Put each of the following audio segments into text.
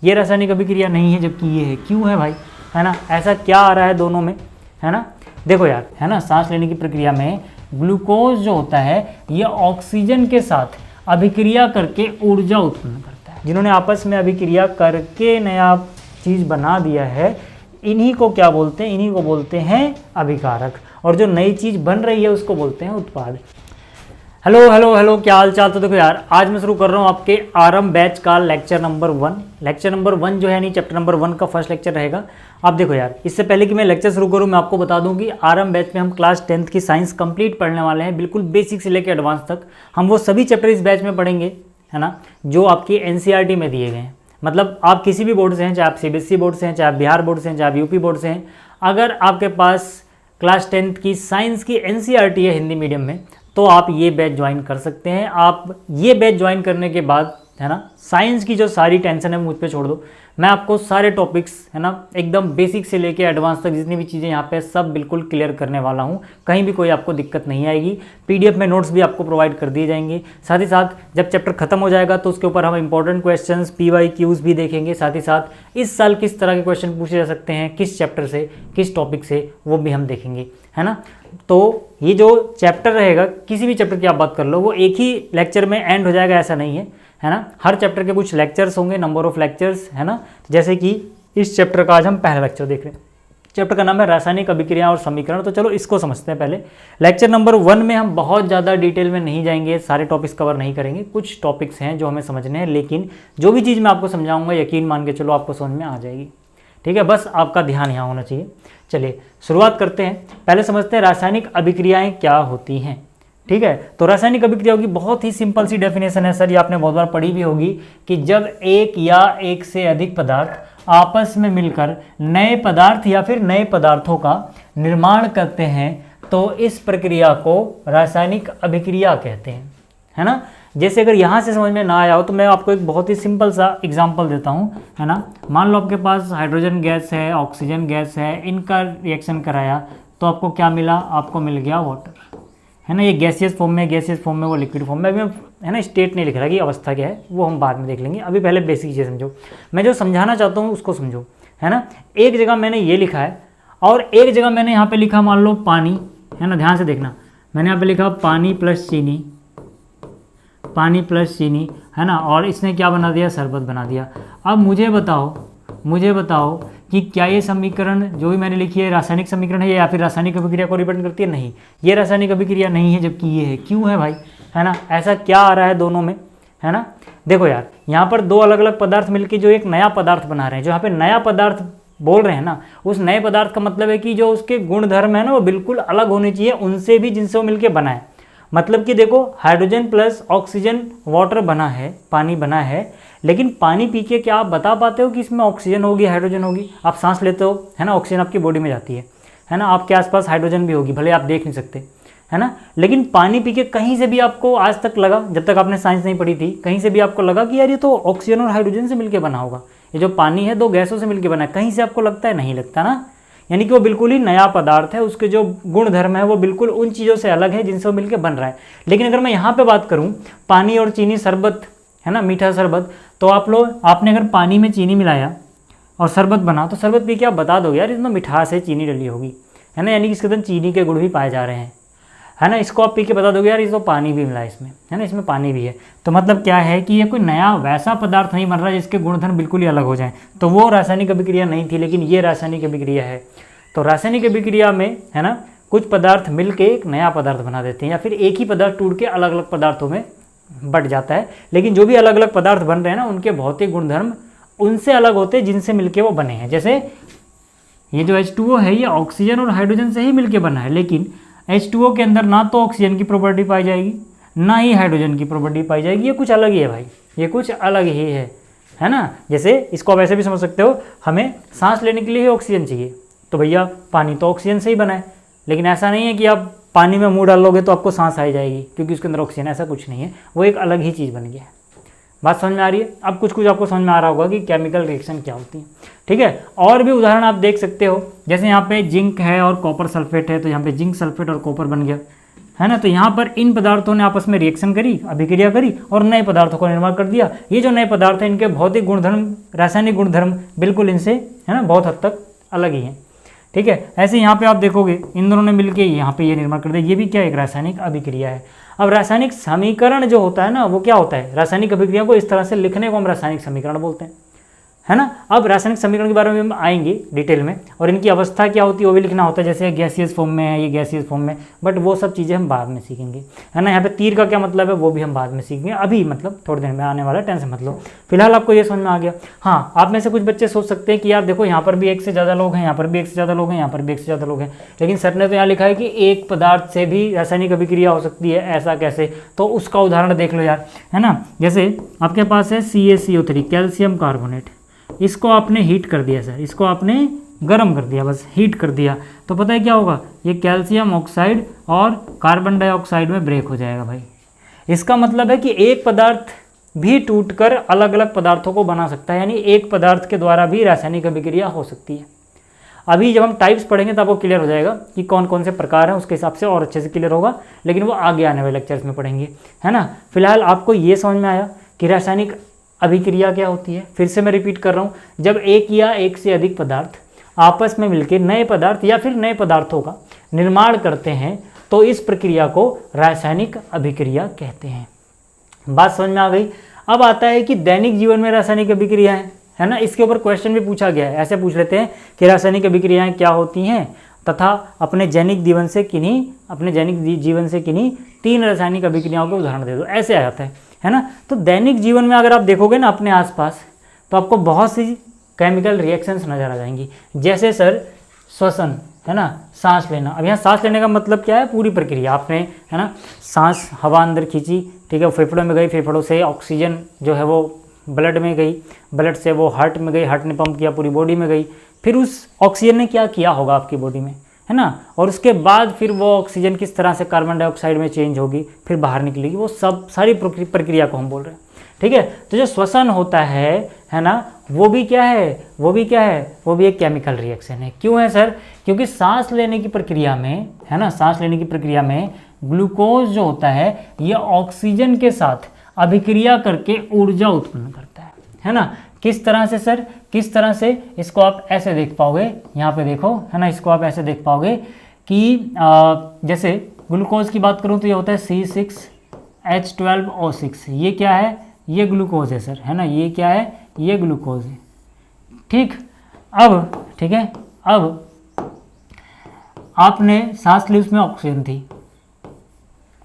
ये रासायनिक अभिक्रिया नहीं है जबकि ये है, क्यों है भाई, है ना। ऐसा क्या आ रहा है दोनों में, है ना। देखो यार, है ना, सांस लेने की प्रक्रिया में ग्लूकोज जो होता है ये ऑक्सीजन के साथ अभिक्रिया करके ऊर्जा उत्पन्न करता है। जिन्होंने आपस में अभिक्रिया करके नया चीज़ बना दिया है, इन्हीं को क्या बोलते हैं, इन्हीं को बोलते हैं अभिकारक। और जो नई चीज़ बन रही है उसको बोलते हैं उत्पाद। हेलो हेलो हेलो, क्या हाल चाल। तो देखो यार, आज मैं शुरू कर रहा हूँ आपके आरंभ बैच का लेक्चर नंबर 1। लेक्चर नंबर 1 जो है नहीं, चैप्टर नंबर 1 का फर्स्ट लेक्चर रहेगा। आप देखो यार, इससे पहले कि मैं लेक्चर शुरू करूँ मैं आपको बता दूं कि आरंभ बैच में हम क्लास 10th की साइंस कंप्लीट पढ़ने वाले हैं, बिल्कुल बेसिक से लेकर एडवांस तक। हम वो सभी चैप्टर इस बैच में पढ़ेंगे, है ना, जो आपकी एनसीईआरटी में दिए गए हैं। मतलब आप किसी भी बोर्ड से हैं, चाहे आप सीबीएसई बोर्ड से हैं, चाहे आप बिहार बोर्ड से हैं, चाहे आप यूपी बोर्ड से हैं, अगर आपके पास क्लास 10th की साइंस की एनसीईआरटी है हिंदी मीडियम में, तो आप ये बैच ज्वाइन कर सकते हैं। आप ये बैच ज्वाइन करने के बाद, है ना, साइंस की जो सारी टेंशन है मुझ पे छोड़ दो। मैं आपको सारे टॉपिक्स, है ना, एकदम बेसिक से लेके एडवांस तक जितनी भी चीज़ें यहाँ पे सब बिल्कुल क्लियर करने वाला हूँ। कहीं भी कोई आपको दिक्कत नहीं आएगी। पीडीएफ में नोट्स भी आपको प्रोवाइड कर दिए जाएंगे। साथ ही साथ जब चैप्टर खत्म हो जाएगा तो उसके ऊपर हम इंपॉर्टेंट क्वेश्चंस PYQs भी देखेंगे। साथ ही साथ इस साल किस तरह के क्वेश्चन पूछे जा सकते हैं, किस चैप्टर से, किस टॉपिक से, वो भी हम देखेंगे, है ना। तो ये जो चैप्टर रहेगा, किसी भी चैप्टर की आप बात कर लो, वो एक ही लेक्चर में एंड हो जाएगा ऐसा नहीं है ना। हर चैप्टर के कुछ लेक्चर्स होंगे, नंबर ऑफ लेक्चर्स, है ना। जैसे कि इस चैप्टर का आज हम पहला लेक्चर देख रहे हैं। चैप्टर का नाम है रासायनिक अभिक्रिया और समीकरण। तो चलो इसको समझते हैं पहले। लेक्चर नंबर 1 में हम बहुत ज़्यादा डिटेल में नहीं जाएंगे, सारे टॉपिक्स कवर नहीं करेंगे। कुछ टॉपिक्स हैं जो हमें समझने हैं, लेकिन जो भी चीज़ मैं आपको समझाऊंगा यकीन मान के चलो आपको समझ में आ जाएगी। ठीक है, बस आपका ध्यान यहाँ होना चाहिए। चलिए शुरुआत करते हैं। पहले समझते हैं रासायनिक अभिक्रियाएं क्या होती हैं। ठीक है, तो रासायनिक अभिक्रियाओं की बहुत ही सिंपल सी डेफिनेशन है सर, ये आपने बहुत बार पढ़ी भी होगी, कि जब एक या एक से अधिक पदार्थ आपस में मिलकर नए पदार्थ या फिर नए पदार्थों का निर्माण करते हैं तो इस प्रक्रिया को रासायनिक अभिक्रिया कहते हैं, है ना। जैसे अगर यहाँ से समझ में ना आया हो तो मैं आपको एक बहुत ही सिंपल सा एग्जांपल देता हूँ, है ना। मान लो आपके पास हाइड्रोजन गैस है, ऑक्सीजन गैस है, इनका रिएक्शन कराया तो आपको क्या मिला, आपको मिल गया वाटर, है ना। ये गैसियस फॉर्म में, गैसियस फॉर्म में, वो लिक्विड फॉर्म में। अभी है ना स्टेट नहीं लिख रहा कि अवस्था क्या है, वो हम बाद में देख लेंगे। अभी पहले बेसिक चीज़ समझो, मैं जो समझाना चाहता हूँ उसको समझो, है ना। एक जगह मैंने ये लिखा है और एक जगह मैंने यहाँ पे लिखा मान लो पानी, है ना। ध्यान से देखना, मैंने यहाँ पे लिखा पानी प्लस चीनी, पानी प्लस चीनी, है ना। और इसने क्या बना दिया, शरबत बना दिया। अब मुझे बताओ कि क्या ये समीकरण जो भी मैंने लिखी है रासायनिक समीकरण है या फिर रासायनिक अभिक्रिया को रिप्रेजेंट करती है? नहीं, ये रासायनिक अभिक्रिया नहीं है जबकि ये है, क्यों है भाई, है ना। ऐसा क्या आ रहा है दोनों में, है ना। देखो यार, यहाँ पर दो अलग अलग पदार्थ मिलकर जो एक नया पदार्थ बना रहे हैं। जो यहाँ पे नया पदार्थ बोल रहे हैं ना, उस नए पदार्थ का मतलब है कि जो उसके गुण धर्म है ना वो बिल्कुल अलग होने चाहिए उनसे भी जिनसे वो मिलकर बना है। मतलब कि देखो, हाइड्रोजन प्लस ऑक्सीजन वाटर बना है, पानी बना है, लेकिन पानी पी के क्या आप बता पाते हो कि इसमें ऑक्सीजन होगी, हाइड्रोजन होगी? आप सांस लेते हो, है ना, ऑक्सीजन आपकी बॉडी में जाती है ना। आपके आसपास हाइड्रोजन भी होगी, भले आप देख नहीं सकते, है ना। लेकिन पानी पी के कहीं से भी आपको आज तक लगा, जब तक आपने साइंस नहीं पढ़ी थी, कहीं से भी आपको लगा कि यार ये तो ऑक्सीजन और हाइड्रोजन से मिलकर बना होगा, ये जो पानी है दो गैसों से मिलकर बना है? कहीं से आपको लगता है? नहीं लगता ना। यानी कि वो बिल्कुल ही नया पदार्थ है, उसके जो गुण धर्म है वो बिल्कुल उन चीज़ों से अलग है जिनसे वो मिलकर बन रहा है। लेकिन अगर मैं यहाँ पे बात करूँ, पानी और चीनी शरबत, है ना, मीठा शरबत, तो आपने अगर पानी में चीनी मिलाया और शरबत बना तो शरबत पी के आप बता दोगे यार इसमें मिठास है, चीनी डली होगी, है ना। यानी कि इसके अंदर चीनी के गुण भी पाए जा रहे हैं, है ना। इसको आप पी के बता दोगे यार इस तो पानी भी मिला है इसमें, है ना, इसमें पानी भी है। तो मतलब क्या है कि ये कोई नया वैसा पदार्थ नहीं बन रहा जिसके गुणधर्म बिल्कुल ही अलग हो जाएं। तो वो रासायनिक अभिक्रिया नहीं थी, लेकिन ये रासायनिक अभिक्रिया है। तो रासायनिक अभिक्रिया में, है ना, कुछ पदार्थ मिलके एक नया पदार्थ बना देते हैं या फिर एक ही पदार्थ टूट के अलग अलग पदार्थों में बट जाता है। लेकिन जो भी अलग अलग पदार्थ बन रहे हैं ना, उनके भौतिक गुणधर्म उनसे अलग होते हैं जिनसे मिलके वो बने हैं। जैसे ये जो H2O है ये ऑक्सीजन और हाइड्रोजन से ही मिलके बना है, लेकिन H2O के अंदर ना तो ऑक्सीजन की प्रॉपर्टी पाई जाएगी ना ही हाइड्रोजन की प्रॉपर्टी पाई जाएगी। ये कुछ अलग ही है भाई, ये कुछ अलग ही है ना। जैसे इसको आप ऐसे भी समझ सकते हो, हमें सांस लेने के लिए ही ऑक्सीजन चाहिए, तो भैया पानी तो ऑक्सीजन से ही बना है। लेकिन ऐसा नहीं है कि आप पानी में मुंह डाल लोगे तो आपको सांस आ जाएगी क्योंकि उसके अंदर ऑक्सीजन, ऐसा कुछ नहीं है। वो एक अलग ही चीज़ बन गया है। बात समझ में आ रही है? अब कुछ आपको समझ में आ रहा होगा कि केमिकल रिएक्शन क्या होती है। ठीक है, और भी उदाहरण आप देख सकते हो। जैसे यहाँ पे जिंक है और कॉपर सल्फेट है, तो यहाँ पे जिंक सल्फेट और कॉपर बन गया, है ना। तो यहाँ पर इन पदार्थों ने आपस में रिएक्शन करी, अभिक्रिया करी और नए पदार्थों का निर्माण कर दिया। ये जो नए पदार्थ हैं इनके भौतिक गुणधर्म, रासायनिक गुणधर्म बिल्कुल इनसे, है ना, बहुत हद तक अलग ही हैं। ठीक है, ऐसे यहाँ पे आप देखोगे इन दोनों ने मिलके यहाँ पे ये निर्माण कर दिया। ये भी क्या, एक रासायनिक अभिक्रिया है। अब रासायनिक समीकरण जो होता है ना, वो क्या होता है, रासायनिक अभिक्रिया को इस तरह से लिखने को हम रासायनिक समीकरण बोलते हैं, है ना। अब रासायनिक समीकरण के बारे में हम आएंगे डिटेल में, और इनकी अवस्था क्या होती है वो भी लिखना होता है, जैसे गैसियस फॉर्म में है, ये गैसियस फॉर्म में, बट वो सब चीज़ें हम बाद में सीखेंगे, है ना। यहाँ पे तीर का क्या मतलब है वो भी हम बाद में सीखेंगे, अभी मतलब थोड़ी देर में आने वाला, टेंशन मत लो। फिलहाल आपको ये समझ में आ गया। हाँ, आप में से कुछ बच्चे सोच सकते हैं कि यार देखो यहाँ पर भी एक से ज़्यादा लोग हैं, यहाँ पर भी एक से ज़्यादा लोग हैं, यहाँ पर भी एक से ज़्यादा लोग हैं, लेकिन सर ने तो यहाँ लिखा है कि एक पदार्थ से भी रासायनिक अभिक्रिया हो सकती है, ऐसा कैसे, तो उसका उदाहरण देख लो यार, है ना। जैसे आपके पास है CaCO3, कैल्शियम कार्बोनेट, इसको आपने हीट कर दिया सर, इसको आपने गर्म कर दिया, बस हीट कर दिया, तो पता है क्या होगा, ये कैल्शियम ऑक्साइड और कार्बन डाइऑक्साइड में ब्रेक हो जाएगा भाई। इसका मतलब है कि एक पदार्थ भी टूटकर अलग अलग पदार्थों को बना सकता है, यानी एक पदार्थ के द्वारा भी रासायनिक अभिक्रिया हो सकती है। अभी जब हम टाइप्स पढ़ेंगे तब वो क्लियर हो जाएगा कि कौन कौन से प्रकार हैं, उसके हिसाब से और अच्छे से क्लियर होगा, लेकिन वो आगे आने वाले लेक्चर्स में पढ़ेंगे, है ना। फिलहाल आपको ये समझ में आया कि रासायनिक अभिक्रिया क्या होती है। फिर से मैं रिपीट कर रहा हूँ, जब एक या एक से अधिक पदार्थ आपस में मिलकर नए पदार्थ या फिर नए पदार्थों का निर्माण करते हैं तो इस प्रक्रिया को रासायनिक अभिक्रिया कहते हैं। बात समझ में आ गई। अब आता है कि दैनिक जीवन में रासायनिक अभिक्रियाएं, है ना, इसके ऊपर क्वेश्चन भी पूछा गया है। ऐसे पूछ लेते हैं कि रासायनिक अभिक्रियाएं क्या होती हैं तथा अपने दैनिक जीवन से किन्हीं 3 रासायनिक अभिक्रियाओं के उदाहरण दे दो, ऐसे आ जाता है ना। तो दैनिक जीवन में अगर आप देखोगे ना अपने आसपास, तो आपको बहुत सी केमिकल रिएक्शंस नज़र आ जाएंगी, जैसे सर श्वसन, है ना, सांस लेना। अब यहाँ सांस लेने का मतलब क्या है, पूरी प्रक्रिया आपने, है ना, सांस हवा अंदर खींची, ठीक है, फेफड़ों में गई, फेफड़ों से ऑक्सीजन जो है वो ब्लड में गई, ब्लड से वो हार्ट में गई, हार्ट ने पंप किया, पूरी बॉडी में गई, फिर उस ऑक्सीजन ने क्या किया होगा आपकी बॉडी में, है ना, और उसके बाद फिर वो ऑक्सीजन किस तरह से कार्बन डाइऑक्साइड में चेंज होगी, फिर बाहर निकलेगी, वो सब सारी प्रक्रिया को हम बोल रहे हैं। ठीक है, तो जो श्वसन होता है ना, वो भी क्या है, वो भी एक केमिकल रिएक्शन है। क्यों है सर, क्योंकि सांस लेने की प्रक्रिया में, है ना, सांस लेने की प्रक्रिया में ग्लूकोज जो होता है ये ऑक्सीजन के साथ अभिक्रिया करके ऊर्जा उत्पन्न करता है ना। किस तरह से सर, किस तरह से, इसको आप ऐसे देख पाओगे, यहाँ पे देखो, है ना, इसको आप ऐसे देख पाओगे कि जैसे ग्लूकोज की बात करूँ तो ये होता है C6H12O6, ये क्या है, ये ग्लूकोज है सर, है ना, ये क्या है, ये ग्लूकोज है। ठीक, अब ठीक है, अब आपने सांस ली, उसमें ऑक्सीजन थी,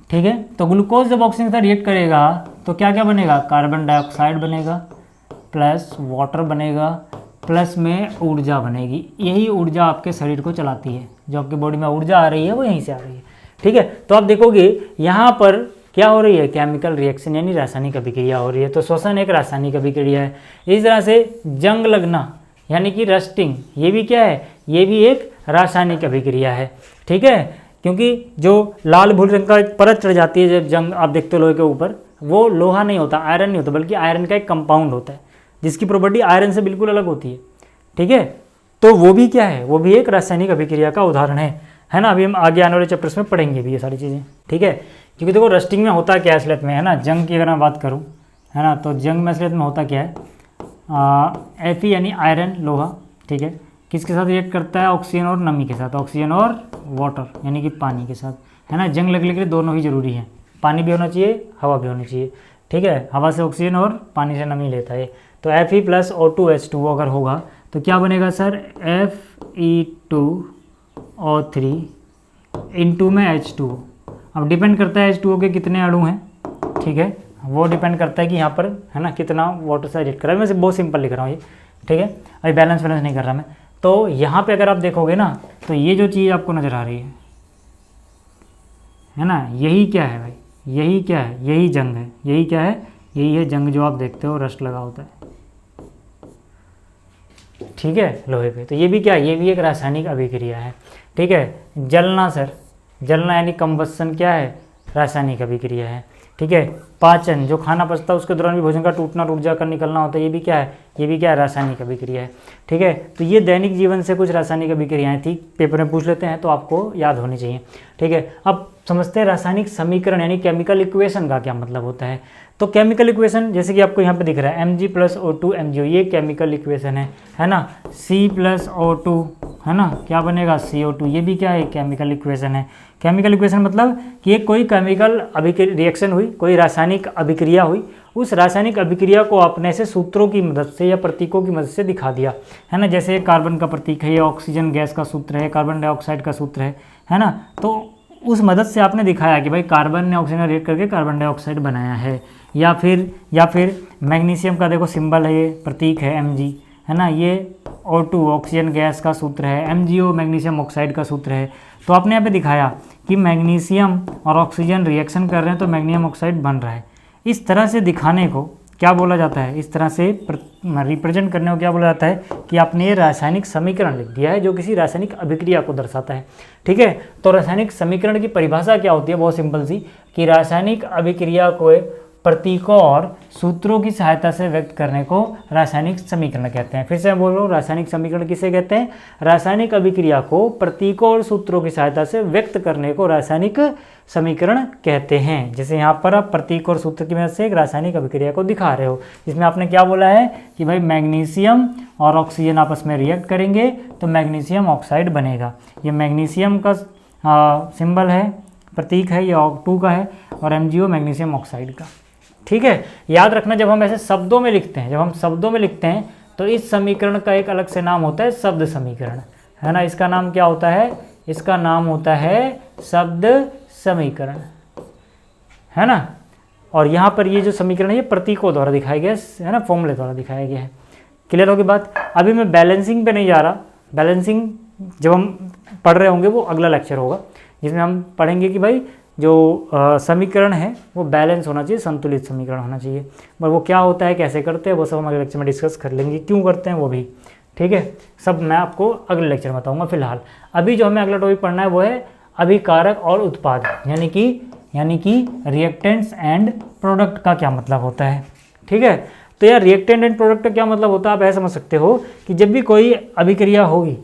ठीक है, तो ग्लूकोज जब ऑक्सीजन से रिएक्ट करेगा तो क्या क्या बनेगा, कार्बन डाइऑक्साइड बनेगा प्लस वाटर बनेगा प्लस में ऊर्जा बनेगी। यही ऊर्जा आपके शरीर को चलाती है, जो आपकी बॉडी में ऊर्जा आ रही है वो यहीं से आ रही है। ठीक है, तो आप देखोगे यहाँ पर क्या हो रही है, केमिकल रिएक्शन यानी रासायनिक अभिक्रिया हो रही है। तो श्वसन एक रासायनिक अभिक्रिया है। इस तरह से जंग लगना यानी कि रस्टिंग, ये भी क्या है, ये भी एक रासायनिक अभिक्रिया है। ठीक है, क्योंकि जो लाल भूरे रंग का एक परत चढ़ जाती है जब जंग आप देखते हो लोहे के ऊपर, वो लोहा नहीं होता, आयरन नहीं होता, बल्कि आयरन का एक कंपाउंड होता है जिसकी प्रॉपर्टी आयरन से बिल्कुल अलग होती है। ठीक है, तो वो भी क्या है, वो भी एक रासायनिक अभिक्रिया का उदाहरण है ना। अभी हम आगे आने वाले चैप्टर्स में पढ़ेंगे भी ये सारी चीज़ें। ठीक है, क्योंकि देखो रस्टिंग में होता क्या है असलियत में, है ना, जंग की अगर मैं बात करूँ, है ना, तो जंग में असलियत में होता क्या है, Fe यानी आयरन लोहा, ठीक है, किसके साथ रिएक्ट करता है, ऑक्सीजन और नमी के साथ, ऑक्सीजन और वाटर यानी कि पानी के साथ, है ना। जंग लगने के लिए दोनों ही जरूरी है, पानी भी होना चाहिए, हवा भी होनी चाहिए। ठीक है, हवा से ऑक्सीजन और पानी से नमी लेता है। तो Fe + O2H2O अगर होगा तो क्या बनेगा सर, Fe2O3 इंटू में H2O। अब डिपेंड करता है H2O के कितने अणु हैं, ठीक है, वो डिपेंड करता है कि यहाँ पर, है ना, कितना वाटर से रिएक्ट कर रहा है। मैं बहुत सिंपल लिख रहा हूँ ये, ठीक है, अभी बैलेंस नहीं कर रहा मैं। तो यहाँ पे अगर आप देखोगे ना, तो ये जो चीज़ आपको नज़र आ रही है ना, यही क्या है भाई, यही क्या है, यही जंग है, यही क्या है, यही है जंग जो आप देखते हो रस्ट लगा होता है, ठीक है, लोहे पे। तो ये भी क्या है, ये भी एक रासायनिक अभिक्रिया है। ठीक है, जलना सर, जलना यानी कंबस्शन क्या है, रासायनिक अभिक्रिया है। ठीक है, पाचन, जो खाना पचता है उसके दौरान भी भोजन का टूटना, टूट जाकर निकलना होता है, ये भी क्या है, ये भी क्या है, रासायनिक अभिक्रिया है। ठीक है, तो ये दैनिक जीवन से कुछ रासायनिक अभिक्रियाएं थी, पेपर में पूछ लेते हैं तो आपको याद होनी चाहिए। ठीक है, अब समझते हैं रासायनिक समीकरण यानी केमिकल इक्वेशन का क्या मतलब होता है। तो केमिकल इक्वेशन जैसे कि आपको यहाँ पे दिख रहा है Mg+O2 MgO, ये केमिकल इक्वेशन है ना। C+O2 है ना, क्या बनेगा, CO2, ये भी क्या है, केमिकल इक्वेशन है। केमिकल इक्वेशन मतलब कि ये कोई केमिकल रिएक्शन हुई, कोई रासायनिक अभिक्रिया हुई, उस रासायनिक अभिक्रिया को आपने ऐसे सूत्रों की मदद से या प्रतीकों की मदद से दिखा दिया, है ना। जैसे कार्बन का प्रतीक है, ये ऑक्सीजन गैस का सूत्र है, कार्बन डाइऑक्साइड का सूत्र है ना। तो उस मदद से आपने दिखाया कि भाई कार्बन ने ऑक्सीजन रिएक्ट करके कार्बन डाइऑक्साइड बनाया है। या फिर मैग्नीशियम का देखो सिंबल है, ये प्रतीक है Mg, है ना। ये O2 ऑक्सीजन गैस का सूत्र है, MgO मैग्नीशियम ऑक्साइड का सूत्र है। तो आपने यहाँ पे दिखाया कि मैग्नीशियम और ऑक्सीजन रिएक्शन कर रहे हैं तो मैग्नीशियम ऑक्साइड बन रहा है। इस तरह से दिखाने को क्या बोला जाता है, इस तरह से रिप्रेजेंट करने को क्या बोला जाता है कि आपने ये रासायनिक समीकरण लिख दिया है जो किसी रासायनिक अभिक्रिया को दर्शाता है। ठीक है, तो रासायनिक समीकरण की परिभाषा क्या होती है, बहुत सिंपल सी, कि रासायनिक अभिक्रिया को प्रतीकों और सूत्रों की सहायता से व्यक्त करने को रासायनिक समीकरण कहते हैं। फिर से मैं बोल रहा हूँ, रासायनिक समीकरण किसे कहते हैं, रासायनिक अभिक्रिया को प्रतीकों और सूत्रों की सहायता से व्यक्त करने को रासायनिक समीकरण कहते हैं। जैसे यहाँ पर आप प्रतीक और सूत्र की मदद से एक रासायनिक अभिक्रिया को दिखा रहे हो, जिसमें आपने क्या बोला है कि भाई मैग्नीशियम और ऑक्सीजन आपस में रिएक्ट करेंगे तो मैग्नीशियम ऑक्साइड बनेगा। ये मैग्नीशियम का सिंबल है, प्रतीक है, ये O2 का है, और MgO मैग्नीशियम ऑक्साइड का। ठीक है, याद रखना जब हम ऐसे शब्दों में लिखते हैं, तो इस समीकरण का एक अलग से नाम होता है शब्द समीकरण, है ना। इसका नाम क्या होता है, इसका नाम होता है शब्द समीकरण, है ना। और यहाँ पर ये जो समीकरण है ये प्रतीकों द्वारा दिखाया गया है ना, फॉर्मूले द्वारा दिखाया गया है। क्लियर होगी बात। अभी मैं बैलेंसिंग पे नहीं जा रहा, बैलेंसिंग जब हम पढ़ रहे होंगे वो अगला लेक्चर होगा, जिसमें हम पढ़ेंगे कि भाई जो समीकरण है वो बैलेंस होना चाहिए, संतुलित समीकरण होना चाहिए। पर वो क्या होता है, कैसे करते हैं, वो सब हम अगले लेक्चर में डिस्कस कर लेंगे, क्यों करते हैं वो भी। ठीक है, सब मैं आपको अगले लेक्चर में बताऊंगा। फिलहाल अभी जो हमें अगला टॉपिक पढ़ना है वो है अभिकारक और उत्पाद, यानी कि रिएक्टेंट्स एंड प्रोडक्ट का क्या मतलब होता है। ठीक है, तो यार रिएक्टेंट एंड प्रोडक्ट का क्या मतलब होता है, आप ऐसा समझ सकते हो कि जब भी कोई अभिक्रिया होगी,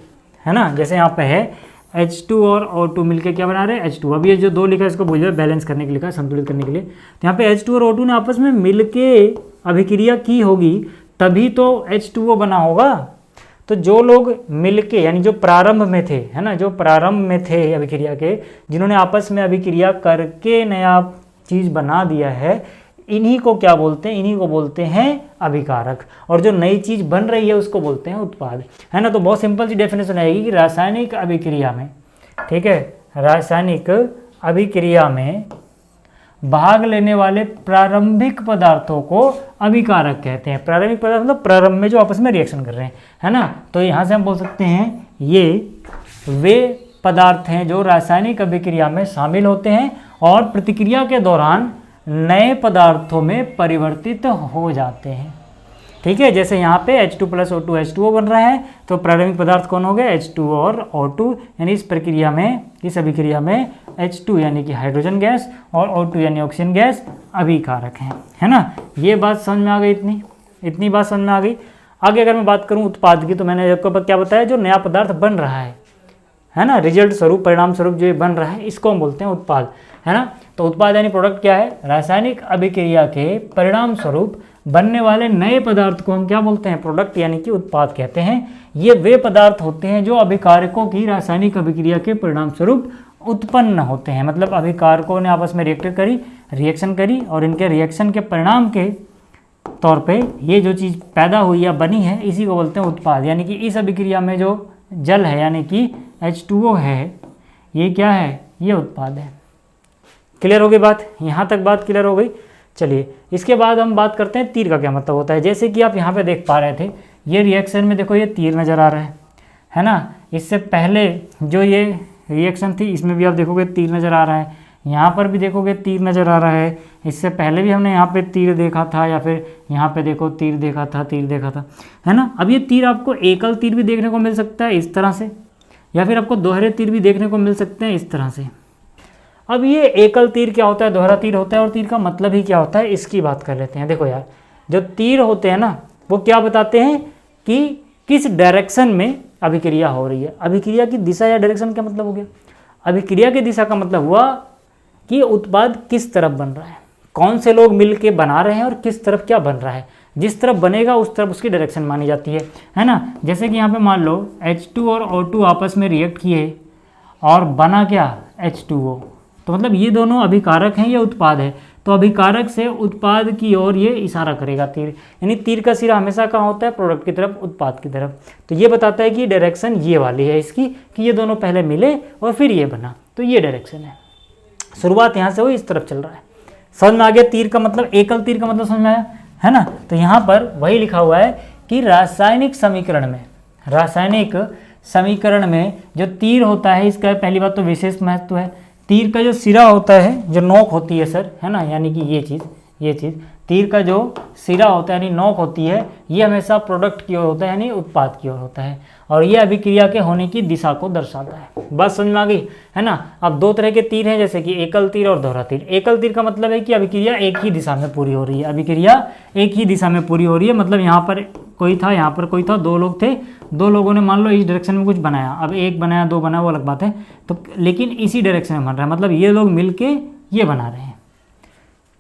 है ना, जैसे यहाँ पे है H2 और O2 मिलके क्या बना रहे हैं, H2। अब ये जो दो लिखा है इसको बोलिए बैलेंस करने के लिए लिखा है, संतुलित करने के लिए। तो यहाँ पे H2 और O2 ने आपस में मिलके अभिक्रिया की होगी तभी तो H2O बना होगा। तो जो लोग मिलके यानी जो प्रारंभ में थे, है ना, जो प्रारंभ में थे अभिक्रिया के, जिन्होंने आपस में अभिक्रिया करके नया चीज़ बना दिया है, इन्हीं को क्या बोलते हैं, इन्हीं को बोलते हैं अभिकारक। और जो नई चीज़ बन रही है उसको बोलते हैं उत्पाद, है ना। तो बहुत सिंपल सी डेफिनेशन आएगी कि रासायनिक अभिक्रिया में, ठीक है, रासायनिक अभिक्रिया में भाग लेने वाले प्रारंभिक पदार्थों को अभिकारक कहते हैं। प्रारंभिक पदार्थ मतलब प्रारंभ में जो आपस में रिएक्शन कर रहे हैं, है ना। तो यहाँ से हम बोल सकते हैं ये वे पदार्थ हैं जो रासायनिक अभिक्रिया में शामिल होते हैं और प्रतिक्रिया के दौरान नए पदार्थों में परिवर्तित हो जाते हैं। ठीक है, जैसे यहाँ पे H2 + O2 H2O बन रहा है, तो प्रारंभिक पदार्थ कौन हो गए, H2 और O2, यानी इस प्रक्रिया में, इस अभिक्रिया में H2 यानी कि हाइड्रोजन गैस और O2 यानी ऑक्सीजन गैस अभिकारक हैं, है ना। ये बात समझ में आ गई, इतनी बात समझ में आ गई। आगे अगर मैं बात करूँ उत्पाद की, तो मैंने आपको क्या बताया, जो नया पदार्थ बन रहा है ना, रिजल्ट स्वरूप, परिणाम स्वरूप जो ये बन रहा है, इसको हम बोलते हैं उत्पाद, है ना। तो उत्पाद यानी प्रोडक्ट क्या है, रासायनिक अभिक्रिया के परिणाम स्वरूप बनने वाले नए पदार्थ को हम क्या बोलते हैं, प्रोडक्ट यानी कि उत्पाद कहते हैं। ये वे पदार्थ होते हैं जो अभिकारकों की रासायनिक अभिक्रिया के परिणाम स्वरूप उत्पन्न होते हैं। मतलब अभिकारकों ने आपस में रिएक्शन करी और इनके रिएक्शन के परिणाम के तौर पे ये जो चीज़ पैदा हुई या बनी है, इसी को बोलते हैं उत्पाद। यानी कि इस अभिक्रिया में जो जल है यानी कि H2O है, ये क्या है, ये उत्पाद है। क्लियर हो गई बात, यहाँ तक बात क्लियर हो गई। चलिए इसके बाद हम बात करते हैं तीर का क्या मतलब होता है। जैसे कि आप यहाँ पे देख पा रहे थे, ये रिएक्शन में देखो ये तीर नज़र आ रहा है ना। इससे पहले जो ये रिएक्शन थी इसमें भी आप देखोगे तीर नज़र आ रहा है, यहाँ पर भी देखोगे तीर नज़र आ रहा है। इससे पहले भी हमने यहाँ पे तीर देखा था, या फिर यहाँ पे देखो तीर देखा था, है ना। अब ये तीर आपको एकल तीर भी देखने को मिल सकता है इस तरह से, या फिर आपको दोहरे तीर भी देखने को मिल सकते हैं इस तरह से। अब ये एकल तीर क्या होता है, दोहरा तीर होता है, और तीर का मतलब ही क्या होता है इसकी बात कर लेते हैं। देखो यार, जो तीर होते हैं ना वो क्या बताते हैं कि किस डायरेक्शन में अभिक्रिया हो रही है। अभिक्रिया की दिशा या डायरेक्शन क्या मतलब हो गया, अभिक्रिया की दिशा का मतलब हुआ कि उत्पाद किस तरफ बन रहा है, कौन से लोग मिल के बना रहे हैं और किस तरफ क्या बन रहा है। जिस तरफ बनेगा उस तरफ उसकी डायरेक्शन मानी जाती है ना। जैसे कि यहाँ पे मान लो H2 और O2 आपस में रिएक्ट किए और बना क्या, H2O, तो मतलब ये दोनों अभिकारक हैं, ये उत्पाद है, तो अभिकारक से उत्पाद की ओर ये इशारा करेगा तीर, यानी तीर का सिरा हमेशा कहाँ होता है, प्रोडक्ट की तरफ, उत्पाद की तरफ। तो ये बताता है कि डायरेक्शन ये वाली है इसकी, कि ये दोनों पहले मिले और फिर ये बना, तो ये डायरेक्शन है। शुरुआत यहाँ से हुई, इस तरफ चल रहा है। समझ में आ गया तीर का मतलब, एकल तीर का मतलब समझ में आया है ना। तो यहाँ पर वही लिखा हुआ है कि रासायनिक समीकरण में जो तीर होता है इसका पहली बात तो विशेष महत्व है। तीर का जो सिरा होता है, जो नोक होती है सर, है ना, यानी कि ये चीज़ तीर का जो सिरा होता है यानी नोक होती है, ये हमेशा प्रोडक्ट की ओर होता है, यानी उत्पाद की ओर होता है, और ये अभिक्रिया के होने की दिशा को दर्शाता है। बात समझ में आ गई है ना। अब दो तरह के तीर हैं, जैसे कि एकल तीर और दोहरा तीर। एकल तीर का मतलब है कि अभिक्रिया एक ही दिशा में पूरी हो रही है, अभिक्रिया एक ही दिशा में पूरी हो रही है, मतलब यहाँ पर कोई था, यहाँ पर कोई था, दो लोग थे, दो लोगों ने मान लो इस डायरेक्शन में कुछ बनाया, अब एक बनाया, दो बनाया, वो अलग बात है, तो लेकिन इसी डायरेक्शन में बन रहा है, मतलब ये लोग मिलके ये बना रहे हैं,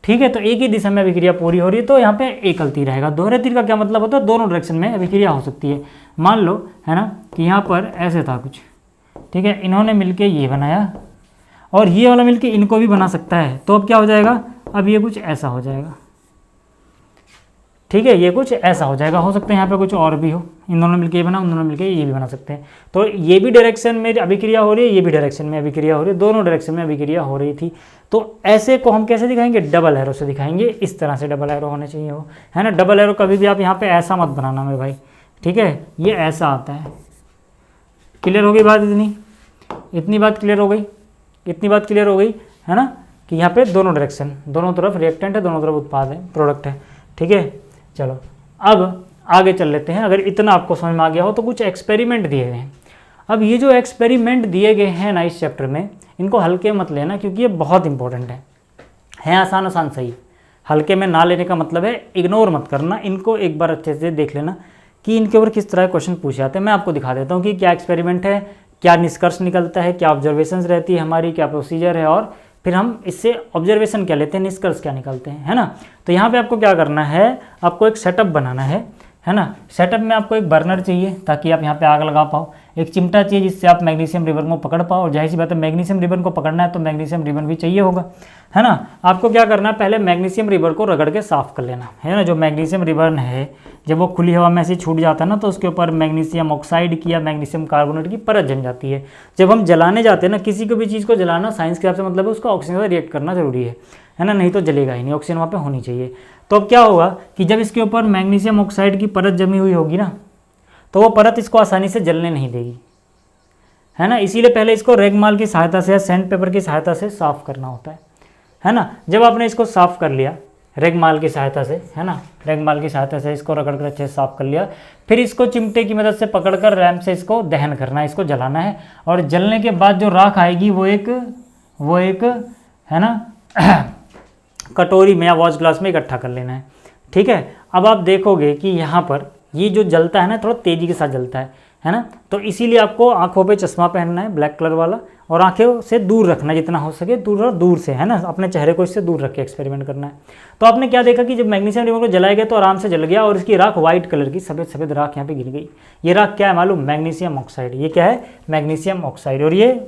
ठीक है। तो एक ही दिशा में अभिक्रिया पूरी हो रही है, तो यहाँ पे एकल तीर रहेगा। दोहरे तीर का क्या मतलब होता है, दोनों डायरेक्शन में अभिक्रिया हो सकती है। मान लो है ना कि यहाँ पर ऐसे था कुछ, ठीक है, इन्होंने मिलके ये बनाया और ये वाला मिलके इनको भी बना सकता है, तो अब क्या हो जाएगा, अब ये कुछ ऐसा हो जाएगा, ठीक है, ये कुछ ऐसा हो जाएगा। हो सकता है यहाँ पे कुछ और भी हो, इन दोनों मिलके ये बना, उन दोनों मिलके ये भी बना सकते हैं। तो ये भी डायरेक्शन में अभिक्रिया हो रही है, ये भी डायरेक्शन में अभिक्रिया हो रही है, दोनों डायरेक्शन में अभिक्रिया हो रही थी। तो ऐसे को हम कैसे दिखाएंगे, डबल एरो से दिखाएंगे। इस तरह से डबल एरो होने चाहिए वो, है ना। डबल एरो कभी भी आप यहाँ पे ऐसा मत बनाना मेरे भाई, ठीक है, ये ऐसा आता है। क्लियर हो गई बात, इतनी बात क्लियर हो गई, इतनी बात क्लियर हो गई है ना, कि यहाँ पे दोनों डायरेक्शन, दोनों तरफ रिएक्टेंट है, दोनों तरफ उत्पाद है, प्रोडक्ट है, ठीक है। चलो अब आगे चल लेते हैं। अगर इतना आपको समझ में आ गया हो तो कुछ एक्सपेरिमेंट दिए गए हैं। अब ये जो एक्सपेरिमेंट दिए गए हैं ना इस चैप्टर में, इनको हल्के मत लेना, क्योंकि ये बहुत इंपॉर्टेंट है आसान आसान सही। हल्के में ना लेने का मतलब है इग्नोर मत करना, इनको एक बार अच्छे से देख लेना कि इनके ऊपर किस तरह के क्वेश्चन पूछे जाते हैं। मैं आपको दिखा देता हूँ कि क्या एक्सपेरिमेंट है, क्या निष्कर्ष निकलता है, क्या ऑब्जर्वेशंस रहती है हमारी, क्या प्रोसीजर है, और फिर हम इससे ऑब्जर्वेशन क्या लेते हैं, निष्कर्ष क्या निकलते हैं, है ना। तो यहाँ पे आपको क्या करना है, आपको एक सेटअप बनाना है ना। सेटअप में आपको एक बर्नर चाहिए ताकि आप यहाँ पे आग लगा पाओ, एक चिमटा चाहिए जिससे आप मैग्नीशियम रिबन को पकड़ पाओ, और जाहिर सी बात है मैग्नीशियम रिबन को पकड़ना है तो मैग्नीशियम रिबन भी चाहिए होगा, है ना। आपको क्या करना है, पहले मैग्नीशियम रिबन को रगड़ के साफ कर लेना है ना। जो मैग्नीशियम रिबन है जब वो खुली हवा में से छूट जाता है ना, तो उसके ऊपर मैग्नीशियम ऑक्साइड की या मैग्नीशियम कार्बोनेट की परत जम जाती है। जब हम जलाने जाते हैं ना, किसी को भी चीज़ को जलाना साइंस के हिसाब से मतलब है उसका ऑक्सीजन से रिएक्ट करना जरूरी है ना, नहीं तो जलेगा ही नहीं, ऑक्सीजन वहाँ पे होनी चाहिए। तो अब क्या होगा कि जब इसके ऊपर मैग्नीशियम ऑक्साइड की परत जमी हुई होगी ना, तो वो परत इसको आसानी से जलने नहीं देगी, है ना। इसीलिए पहले इसको रेगमाल की सहायता से या सैंड पेपर की सहायता से साफ़ करना होता है ना। जब आपने इसको साफ़ कर लिया रेगमाल की सहायता से, है ना, रेगमाल की सहायता से इसको रगड़ कर अच्छे से साफ़ कर लिया, फिर इसको चिमटे की मदद से पकड़कर रैंप से इसको दहन करना है, इसको जलाना है, और जलने के बाद जो राख आएगी वो एक है ना कटोरी में या वॉश ग्लास में इकट्ठा कर लेना है, ठीक है। अब आप देखोगे कि यहाँ पर ये जो जलता है ना थोड़ा तेज़ी के साथ जलता है ना, तो इसीलिए आपको आंखों पे चश्मा पहनना है ब्लैक कलर वाला, और आंखें से दूर रखना है जितना हो सके, दूर से, है ना, अपने चेहरे को इससे दूर रख के एक्सपेरिमेंट करना है। तो आपने क्या देखा कि जब मैग्नीशियम रिबन को जलाया गया तो आराम से जल गया, और इसकी राख व्हाइट कलर की सफ़ेद सफ़ेद राख यहाँ पे गिर गई। ये राख क्या है मालूम, मैग्नीशियम ऑक्साइड। ये क्या है, मैग्नीशियम ऑक्साइड। और ये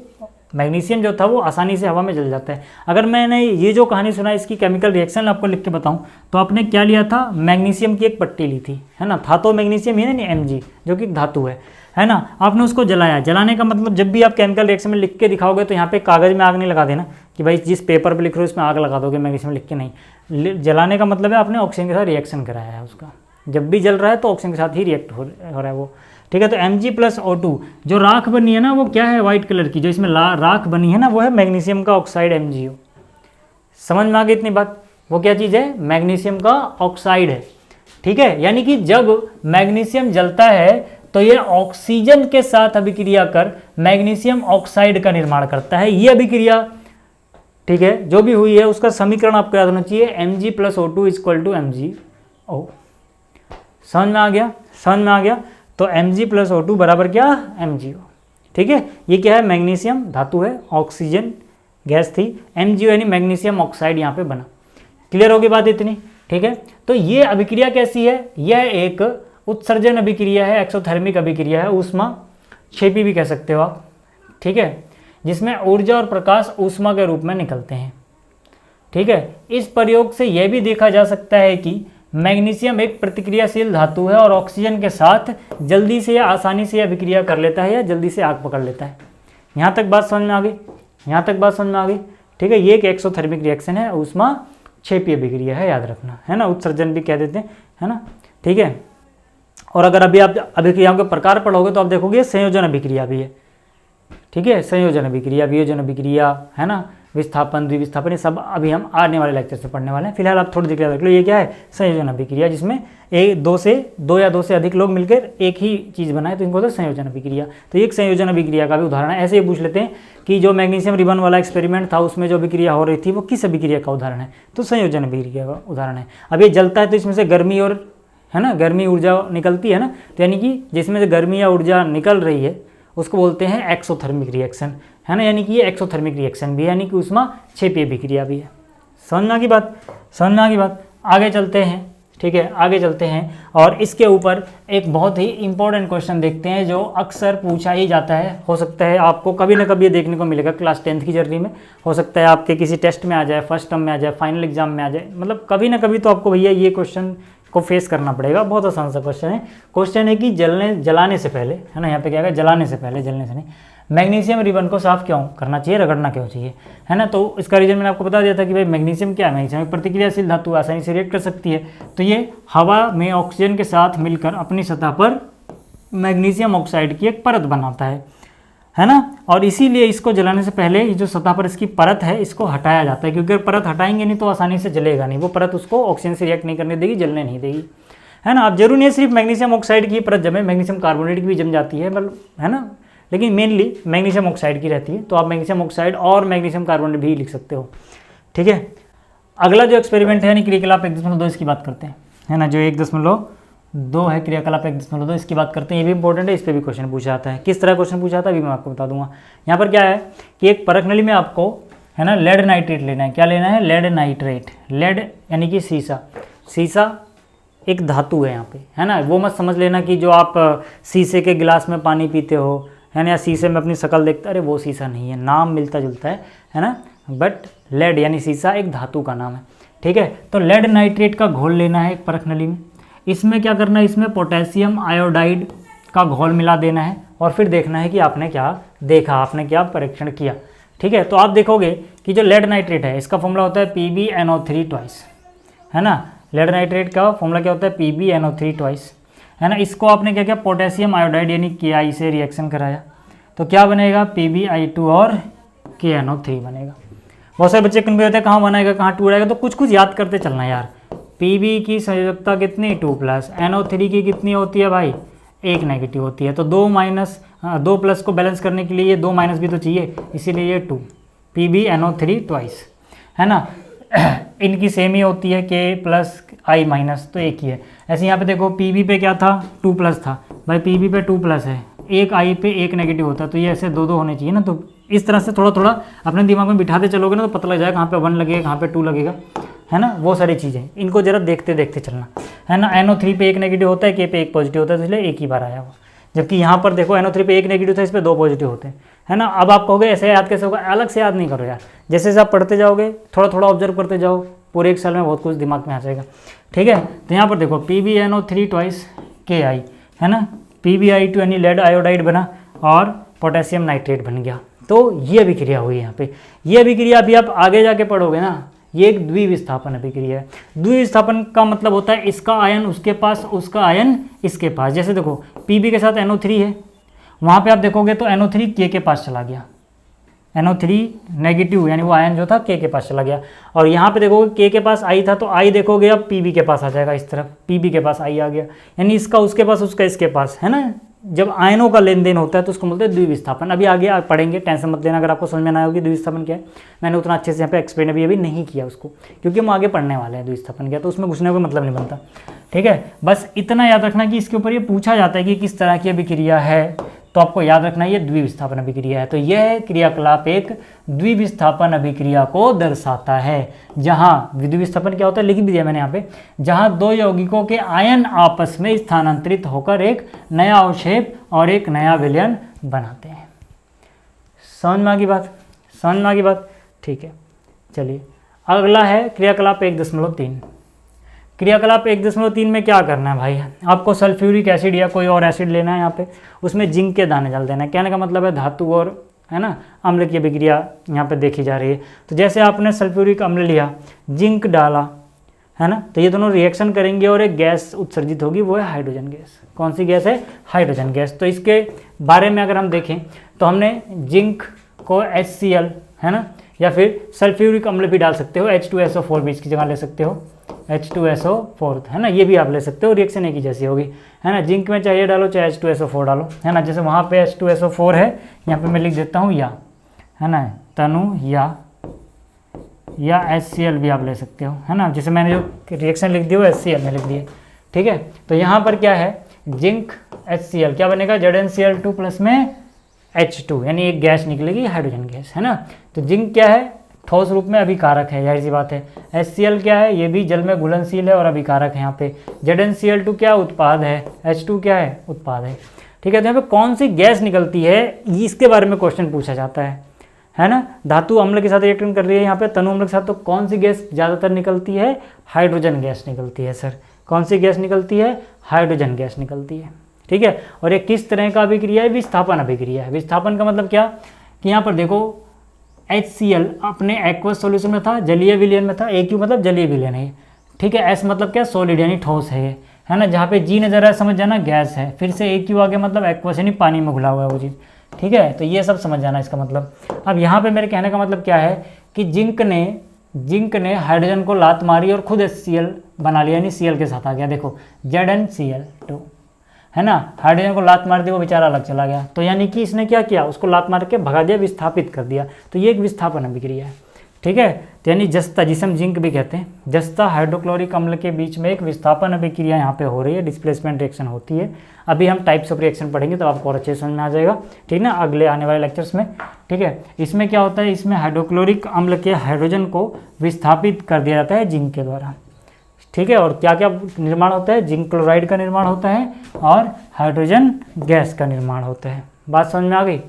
मैग्नीशियम जो था वो आसानी से हवा में जल जाता है। अगर मैंने ये जो कहानी सुना इसकी केमिकल रिएक्शन आपको लिख के बताऊं, तो आपने क्या लिया था, मैग्नीशियम की एक पट्टी ली थी, है ना, था तो मैग्नीशियम ही नहीं Mg जो कि धातु है ना। आपने उसको जलाया। जलाने का मतलब जब भी आप केमिकल रिएक्शन में लिख के दिखाओगे तो यहाँ पे कागज़ में आग नहीं लगा देना कि भाई जिस पेपर पे लिख रहे हो इसमें आग लगा दोगे, मैग्नीशियम लिख के नहीं। जलाने का मतलब है आपने ऑक्सीजन के साथ रिएक्शन कराया है उसका। जब भी जल रहा है तो ऑक्सीजन के साथ ही रिएक्ट हो रहा है वो, ठीक है। तो Mg+O2 जो राख बनी है ना वो क्या है, वाइट कलर की, जो इसमें राख बनी है ना वो है मैग्नीशियम का ऑक्साइड MgO। समझ में आ गई इतनी बात, वो क्या चीज़ है, मैग्नीशियम का ऑक्साइड है, ठीक है। यानी कि जब मैग्नीशियम जलता है तो ये ऑक्सीजन के साथ अभिक्रिया कर मैग्नीशियम ऑक्साइड का निर्माण करता है। ये अभिक्रिया ठीक है, जो भी हुई है उसका समीकरण आपको याद होना चाहिए, Mg + O2 = MgO। समझ में आ गया, समझ में आ गया। तो Mg + O2 बराबर क्या, MgO। ठीक है, ये क्या है, मैग्नीशियम धातु है, ऑक्सीजन गैस थी, MgO यानी मैग्नीशियम ऑक्साइड यहाँ पे बना। क्लियर होगी बात इतनी, ठीक है। तो ये अभिक्रिया कैसी है, यह एक उत्सर्जन अभिक्रिया है, एक्सोथर्मिक अभिक्रिया है, ऊष्मा क्षेपी भी कह सकते हो आप, ठीक है, जिसमें ऊर्जा और प्रकाश ऊष्मा के रूप में निकलते हैं। ठीक है, इस प्रयोग से यह भी देखा जा सकता है कि मैग्नीशियम एक प्रतिक्रियाशील धातु है और ऑक्सीजन के साथ जल्दी से या आसानी से अभिक्रिया कर लेता है या जल्दी से आग पकड़ लेता है। यहाँ तक बात समझ में आ गई, यहाँ तक बात समझ में आ गई, ठीक है। ये एक एक्सोथर्मिक रिएक्शन है, ऊष्मा क्षेपी अभिक्रिया है, याद रखना है ना, उत्सर्जन भी कह देते हैं, है ना, ठीक है। और अगर अभी आप अभिक्रियाओं के प्रकार पढ़ोगे तो आप देखोगे संयोजन अभिक्रिया भी है, ठीक है, संयोजन अभिक्रिया, वियोजन अभिक्रिया, है ना, विस्थापन, द्विविस्थापन, ये सब अभी हम आने वाले लेक्चर से पढ़ने वाले हैं। फिलहाल आप थोड़ी देर रख लो, ये क्या है, संयोजन अभिक्रिया, जिसमें दो या दो से अधिक लोग मिलकर एक ही चीज़ बनाए तो इनको होता है संयोजन अभिक्रिया। तो ये एक संयोजन अभिक्रिया का भी उदाहरण है। ऐसे ही पूछ लेते हैं कि जो मैग्नीशियम रिबन वाला एक्सपेरिमेंट था उसमें जो अभिक्रिया हो रही थी वो किस अभिक्रिया का उदाहरण है, तो संयोजन अभिक्रिया का उदाहरण है। अब ये जलता है तो इसमें से गर्मी और, है ना, गर्मी ऊर्जा निकलती है ना, तो यानी कि जिसमें से गर्मी या ऊर्जा निकल रही है उसको बोलते हैं एक्सोथर्मिक रिएक्शन, है ना, यानी कि ये एक्सोथर्मिक रिएक्शन भी है, यानी कि ऊष्मा क्षेपी अभिक्रिया भी है। समझ में आ गई बात, समझ में आ गई बात। आगे चलते हैं, ठीक है, आगे चलते हैं और इसके ऊपर एक बहुत ही इंपॉर्टेंट क्वेश्चन देखते हैं जो अक्सर पूछा ही जाता है। हो सकता है आपको कभी ना कभी ये देखने को मिलेगा क्लास 10th की जर्नी में, हो सकता है आपके किसी टेस्ट में आ जाए, फर्स्ट टर्म में आ जाए, फाइनल एग्जाम में आ जाए, मतलब कभी ना कभी तो आपको भैया ये क्वेश्चन को फेस करना पड़ेगा। बहुत आसान सा क्वेश्चन है। क्वेश्चन है कि जलाने से पहले, है ना, यहाँ पे क्या है, जलाने से पहले, जलने से नहीं, मैग्नीशियम रिबन को साफ क्यों करना चाहिए, रगड़ना क्यों चाहिए, है ना। तो इसका रीजन मैंने आपको बता दिया था कि भाई मैग्नीशियम क्या है, मैग्नीशियम एक प्रतिक्रियाशील धातु, आसानी से रिएक्ट कर सकती है। तो ये हवा में ऑक्सीजन के साथ मिलकर अपनी सतह पर मैग्नीशियम ऑक्साइड की एक परत बनाता है ना, और इसीलिए इसको जलाने से पहले ये जो सतह पर इसकी परत है इसको हटाया जाता है, क्योंकि अगर परत हटाएंगे नहीं तो आसानी से जलेगा नहीं, वो परत उसको ऑक्सीजन से रिएक्ट नहीं करने देगी, जलने नहीं देगी, है ना। अब जरूरी नहीं है सिर्फ मैग्नीशियम ऑक्साइड की परत जमे, मैग्नीशियम कार्बोनेट की भी जम जाती है, मतलब, है ना, लेकिन मेनली मैग्नीशियम ऑक्साइड की रहती है। तो आप मैग्नीशियम ऑक्साइड और मैग्नीशियम कार्बोनेट भी लिख सकते हो, ठीक है। अगला जो एक्सपेरिमेंट है यानी क्रियाकलाप 1.2 इसकी बात करते हैं, है ना, जो 1.2 है, क्रियाकलाप 1.2 इसकी बात करते हैं। ये भी इंपॉर्टेंट है, इस पर भी क्वेश्चन पूछा जाता है। किस तरह क्वेश्चन पूछा जाता है अभी मैं आपको बता दूंगा। यहाँ पर क्या है कि एक परख नली में आपको, है ना, लेड नाइट्रेट लेना है। क्या लेना है, लेड नाइट्रेट, लेड यानी कि सीसा, सीसा एक धातु है यहाँ पे, है ना। वो मत समझ लेना कि जो आप शीशे के गिलास में पानी पीते हो, है ना, या शीशे में अपनी शक्ल देखते, अरे वो शीशा नहीं है, नाम मिलता जुलता है ना, बट लेड यानी शीशा एक धातु का नाम है, ठीक है। तो लेड नाइट्रेट का घोल लेना है एक परख नली में। इसमें क्या करना है, इसमें पोटेशियम आयोडाइड का घोल मिला देना है और फिर देखना है कि आपने क्या देखा, आपने क्या परीक्षण किया, ठीक है। तो आप देखोगे कि जो लेड नाइट्रेट है इसका फॉर्मूला होता है PbNO3 ट्वाइस, है ना। लेड नाइट्रेट का फॉर्मूला क्या होता है, PbNO3 ट्वाइस, है ना। इसको आपने क्या किया, पोटेशियम आयोडाइड यानी Ki से रिएक्शन कराया, तो क्या बनेगा, PbI2 और KNO3 बनेगा। बहुत सारे बच्चे कन्फ्यूज होते हैं कहाँ बनाएगा, कहाँ 2 आएगा, तो कुछ कुछ याद करते चलना यार। Pb की संयोजकता कितनी, 2+, NO3 की कितनी होती है भाई, 1 नेगेटिव होती है, तो 2 प्लस को बैलेंस करने के लिए ये 2 माइनस भी तो चाहिए, इसीलिए ये 2, PbNO3 ट्वाइस, है ना। इनकी सेम ही होती है, K+I-, तो एक ही है। ऐसे यहाँ पे देखो Pb पे क्या था, 2+ था भाई, Pb पे 2+ है, एक I पे 1 नेगेटिव होता है, तो ये ऐसे 2 होने चाहिए ना। तो इस तरह से थोड़ा थोड़ा अपने दिमाग में बिठाते चलोगे ना तो पता लग जाएगा कहाँ पे 1 लगेगा, कहाँ पे 2 लगेगा, है ना। वो सारी चीज़ें इनको जरा देखते देखते चलना, है ना। NO3 पे 1 नेगेटिव होता है, K पे 1 पॉजिटिव होता है, इसलिए एक ही बार आया हुआ। जबकि यहाँ पर देखो NO3 पे 1 नेगेटिव था, इस पर 2 पॉजिटिव होते हैं, है ना। अब आप कहोगे ऐसे याद कैसे होगा, अलग से याद नहीं करो यार, जैसे जैसे आप पढ़ते जाओगे थोड़ा थोड़ा ऑब्जर्व करते जाओ, पूरे 1 साल में बहुत कुछ दिमाग में आ जाएगा, ठीक है। तो यहाँ पर देखो PbNO3 ट्वाइस Ki, है ना, PbI2 यानी लेड आयोडाइड बना और पोटेशियम नाइट्रेट बन गया। तो ये अभिक्रिया हुई यहाँ पे। ये अभिक्रिया अभी आप आगे जाके पढ़ोगे ना, ये एक द्विविस्थापन अभिक्रिया है। द्विविस्थापन का मतलब होता है इसका आयन उसके पास, उसका आयन इसके पास। जैसे देखो Pb के साथ NO3 है, वहाँ पे आप देखोगे तो NO3 K के पास चला गया, NO3 नेगेटिव यानी वो आयन जो था K के पास चला गया। और यहाँ पे देखोगे K के पास I था, तो I देखोगे अब Pb के पास आ जाएगा, इस तरफ Pb के पास I आ गया, यानी इसका उसके पास, उसका इसके पास, है ना। जब आयनों का लेन देन होता है तो उसको बोलते हैं द्विविस्थापन। अभी आगे आप पढ़ेंगे, टेंशन मत लेना अगर आपको समझ में ना आएगी द्विविस्थापन क्या है। मैंने उतना अच्छे से यहाँ पे एक्सप्लेन अभी नहीं किया उसको, क्योंकि हम आगे पढ़ने वाले हैं द्विविस्थापन क्या, तो उसमें घुसने का मतलब नहीं बनता। ठीक है, बस इतना याद रखना कि इसके ऊपर ये पूछा जाता है कि किस तरह की अभिक्रिया है, तो आपको याद रखना ये द्विविस्थापन अभिक्रिया है। तो यह क्रियाकलाप एक द्विविस्थापन अभिक्रिया को दर्शाता है, जहाँ द्विविस्थापन क्या होता है लिख भी दिया मैंने यहाँ पे, जहाँ दो यौगिकों के आयन आपस में स्थानांतरित होकर एक नया अवक्षेप और एक नया विलयन बनाते हैं। समझ में आ गई बात, समझ में आ गई बात। ठीक है, चलिए अगला है क्रियाकलाप 1.3। क्रियाकलाप 1.3 में क्या करना है भाई, आपको सल्फ्यूरिक एसिड या कोई और एसिड लेना है, यहाँ पे उसमें जिंक के दाने डाल देना है। कहने का मतलब है धातु और है ना अम्ल की अभिक्रिया यहाँ पे देखी जा रही है। तो जैसे आपने सल्फ्यूरिक अम्ल लिया, जिंक डाला, है ना, तो ये दोनों रिएक्शन करेंगे और एक गैस उत्सर्जित होगी, वो है हाइड्रोजन गैस। कौन सी गैस है, हाइड्रोजन गैस। तो इसके बारे में अगर हम देखें तो हमने जिंक को HCl है ना, या फिर सल्फ्यूरिक अम्ल भी डाल सकते हो, H2SO4 भी इसकी जगह ले सकते हो, H2SO4 है ना, ये भी आप ले सकते हो, रिएक्शन एक ही जैसी होगी, है ना। जिंक में चाहिए डालो चाहे H2SO4 डालो, है ना। जैसे वहाँ पे H2SO4 है, यहाँ पे मैं लिख देता हूँ या, है ना, तनु या HCl भी आप ले सकते हो, है ना। जैसे मैंने जो रिएक्शन लिख दी वो HCl में लिख दिए, ठीक है। तो यहाँ पर क्या है, जिंक HCl क्या बनेगा, ZnCl2 प्लस में H2, यानी एक गैस निकलेगी हाइड्रोजन गैस, है ना। तो जिंक क्या है, ठोस रूप में अभिकारक है, जाहिर सी बात है। HCl क्या है, ये भी जल में घुलनशील है और अभिकारक है यहाँ पे। ZnCl2 क्या उत्पाद है, H2 क्या है, उत्पाद है। ठीक है, तो यहाँ पे कौन सी गैस निकलती है इसके बारे में क्वेश्चन पूछा जाता है ना। धातु अम्ल के साथ रिएक्शन कर रही है यहाँ पे तनु अम्ल के साथ, तो कौन सी गैस ज़्यादातर निकलती है, हाइड्रोजन गैस निकलती है सर। कौन सी गैस निकलती है, हाइड्रोजन गैस निकलती है। ठीक है, और ये किस तरह का अभिक्रिया है, विस्थापन अभिक्रिया है। विस्थापन का मतलब क्या कि यहाँ पर देखो HCl अपने एक्वस सॉल्यूशन में था, जलीय विलयन में था, AQ मतलब जलीय विलयन है, ठीक है। S मतलब क्या, सॉलिड यानी ठोस है ये, है ना। जहाँ पे G नजर है समझ जाना गैस है, फिर से AQ आगे मतलब एक्वस यानी पानी में घुला हुआ है वो चीज़, ठीक है। तो ये सब समझ जाना इसका मतलब। अब यहाँ पे मेरे कहने का मतलब क्या है कि जिंक ने हाइड्रोजन को लात मारी और खुद HCl बना लिया, यानी Cl के साथ आ गया। देखो ZnCl2, है ना, हाइड्रोजन को लात मार दी, वो बेचारा अलग चला गया। तो यानी कि इसने क्या किया, उसको लात मार के भगा दिया, विस्थापित कर दिया। तो ये एक विस्थापन अभिक्रिया है, ठीक है। तो यानी जस्ता, जिसे हम जिंक भी कहते हैं, जस्ता हाइड्रोक्लोरिक अम्ल के बीच में एक विस्थापन अभिक्रिया यहाँ पे हो रही है, डिस्प्लेसमेंट रिएक्शन होती है। अभी हम टाइप्स ऑफ रिएक्शन पढ़ेंगे तो आपको और अच्छे समझ में आ जाएगा, ठीक ना, अगले आने वाले लेक्चर्स में, ठीक है। इसमें क्या होता है, इसमें हाइड्रोक्लोरिक अम्ल के हाइड्रोजन को विस्थापित कर दिया जाता है जिंक के द्वारा, ठीक है। और क्या क्या निर्माण होता है, जिंक क्लोराइड का निर्माण होता है और हाइड्रोजन गैस का निर्माण होता है। बात समझ में आ गई,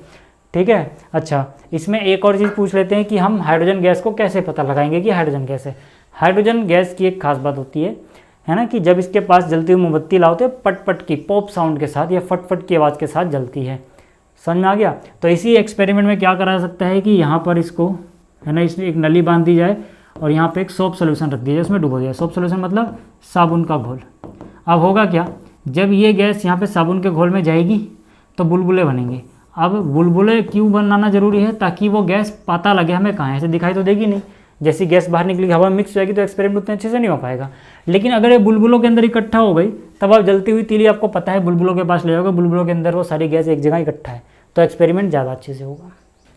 ठीक है। अच्छा, इसमें एक और चीज़ पूछ लेते हैं कि हम हाइड्रोजन गैस को कैसे पता लगाएंगे कि हाइड्रोजन गैस है। हाइड्रोजन गैस की एक खास बात होती है ना, कि जब इसके पास जलती हुई मोमबत्ती लाओ तो पट पट की पॉप साउंड के साथ या फट फट की आवाज़ के साथ जलती है। समझ में आ गया। तो इसी एक्सपेरिमेंट में क्या करा सकता है कि यहाँ पर इसको, है ना, इसमें एक नली बांध दी जाए और यहाँ पे एक सोप सोल्यूशन रख दिया जाए, उसमें डुबो दिया। सोप सोल्यूशन मतलब साबुन का घोल। अब होगा क्या, जब ये गैस यहाँ पे साबुन के घोल में जाएगी तो बुलबुले बनेंगे। अब बुलबुले क्यों बनाना जरूरी है, ताकि वो गैस पता लगे हमें कहाँ है, ऐसे दिखाई तो देगी नहीं। जैसी गैस बाहर निकलेगी, हवा में मिक्स हो जाएगी, तो एक्सपेरिमेंट उतने अच्छे से नहीं हो पाएगा। लेकिन अगर ये बुलबुलों के अंदर इकट्ठा हो गई, तब आप जलती हुई तीली आपको पता है बुलबुलों के पास ले जाओगे, बुलबुलों के अंदर वो सारी गैस एक जगह इकट्ठा है, तो एक्सपेरिमेंट ज़्यादा अच्छे से होगा,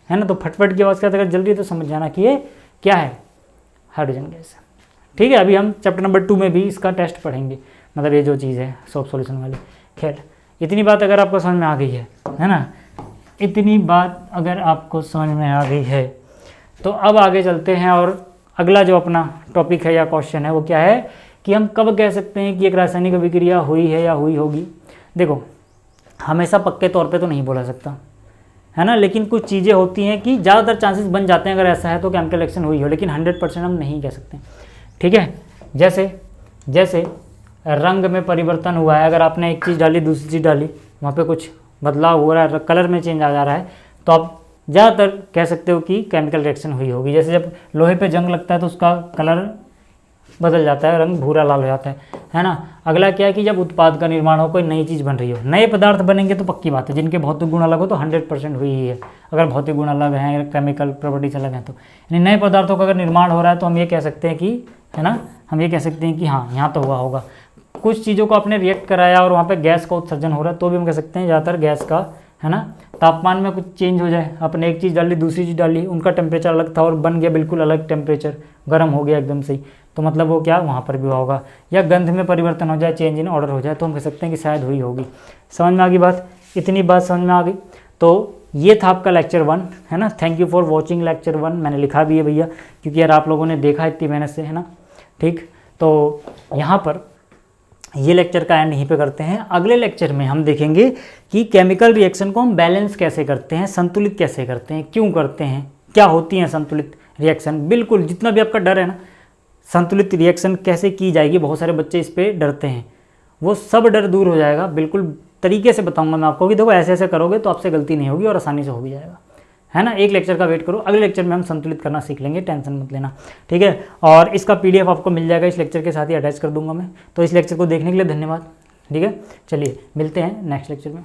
है ना। तो फटफट की आवाज़ के साथ अगर जल रही है तो समझ जाना कि ये क्या है, हाइड्रोजन गैस, ठीक है। अभी हम चैप्टर नंबर 2 में भी इसका टेस्ट पढ़ेंगे, मतलब ये जो चीज़ है सोप सॉल्यूशन वाली। खैर, इतनी बात अगर आपको समझ में आ गई है ना, इतनी बात अगर आपको समझ में आ गई है तो अब आगे चलते हैं। और अगला जो अपना टॉपिक है या क्वेश्चन है वो क्या है कि हम कब कह सकते हैं कि एक रासायनिक अभिक्रिया हुई है या हुई होगी। देखो, हमेशा पक्के तौर पे तो नहीं बोला सकता, है ना, लेकिन कुछ चीज़ें होती हैं कि ज़्यादातर चांसेस बन जाते हैं अगर ऐसा है तो केमिकल रिएक्शन हुई हो, लेकिन 100% हम नहीं कह सकते, ठीक है। जैसे रंग में परिवर्तन हुआ है, अगर आपने एक चीज़ डाली दूसरी चीज़ डाली, वहाँ पे कुछ बदलाव हो रहा है, कलर में चेंज आ जा रहा है, तो आप ज़्यादातर कह सकते हो कि केमिकल रिएक्शन हुई होगी। जैसे जब लोहे पे जंग लगता है तो उसका कलर बदल जाता है, रंग भूरा लाल हो जाता है ना। अगला क्या है कि जब उत्पाद का निर्माण हो, कोई नई चीज़ बन रही हो, नए पदार्थ बनेंगे तो पक्की बात है, जिनके भौतिक गुण अलग हो तो 100% हुई ही है। अगर भौतिक गुण अलग हैं, केमिकल प्रॉपर्टीज अलग हैं, तो यानी नए पदार्थों का अगर निर्माण हो रहा है तो हम ये कह सकते हैं कि, है ना, हम ये कह सकते हैं कि हाँ, यहाँ तो हुआ होगा। कुछ चीज़ों को आपने रिएक्ट कराया और वहाँ पे गैस का उत्सर्जन हो रहा है, तो भी हम कह सकते हैं ज़्यादातर गैस का, है ना, तापमान में कुछ चेंज हो जाए, आपने एक चीज़ डाली दूसरी चीज़ डाली, उनका टेम्परेचर अलग था और बन गया बिल्कुल अलग टेम्परेचर, गर्म हो गया एकदम से ही, तो मतलब वो क्या वहाँ पर भी हुआ होगा। या गंध में परिवर्तन हो जाए, चेंज इन ऑर्डर हो जाए, तो हम कह सकते हैं कि शायद हुई होगी। समझ में आ गई बात, इतनी बात समझ में आ गई। तो ये था आपका लेक्चर 1, है ना। Thank you for watching lecture 1, मैंने लिखा भी है भैया, क्योंकि यार आप लोगों ने देखा इतनी मेहनत से, है ना। ठीक, तो यहाँ पर ये लेक्चर का एंड यहीं पे करते हैं। अगले लेक्चर में हम देखेंगे कि केमिकल रिएक्शन को हम बैलेंस कैसे करते हैं, संतुलित कैसे करते हैं, क्यों करते हैं, क्या होती हैं संतुलित रिएक्शन। बिल्कुल जितना भी आपका डर है ना, संतुलित रिएक्शन कैसे की जाएगी, बहुत सारे बच्चे इस पर डरते हैं, वो सब डर दूर हो जाएगा। बिल्कुल तरीके से बताऊंगा मैं आपको कि देखो ऐसे ऐसे करोगे तो आपसे गलती नहीं होगी और आसानी से हो भी जाएगा, है ना। एक लेक्चर का वेट करो, अगले लेक्चर में हम संतुलित करना सीख लेंगे, टेंशन मत लेना, ठीक है। और इसका PDF आपको मिल जाएगा, इस लेक्चर के साथ ही अटैच कर दूंगा मैं। तो इस लेक्चर को देखने के लिए धन्यवाद, ठीक है। चलिए मिलते हैं नेक्स्ट लेक्चर में।